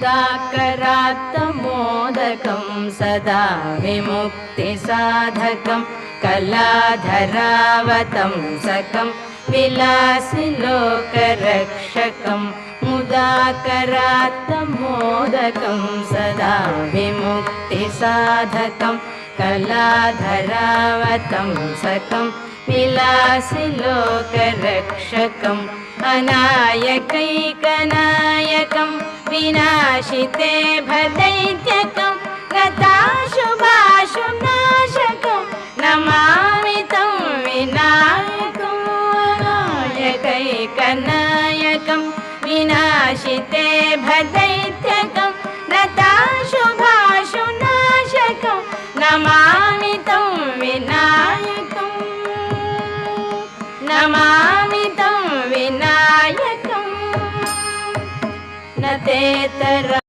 साकरात्तमोदकं सदा विमुक्तिसाधकं कलाधरावतंसकं विलासिलोकरक्षकं मुदाकरात्तमोदकं सदा विमुक्तिसाधकं कलाधरावतंसकं विलासिलोकरक्षकम् अनायकैकनायकं विनाशिते भदैत्यकं गताशुभाशुनाशकं नमामि तं विनायकम् अनायकैकनायकं विनाशिते भदैत्यकं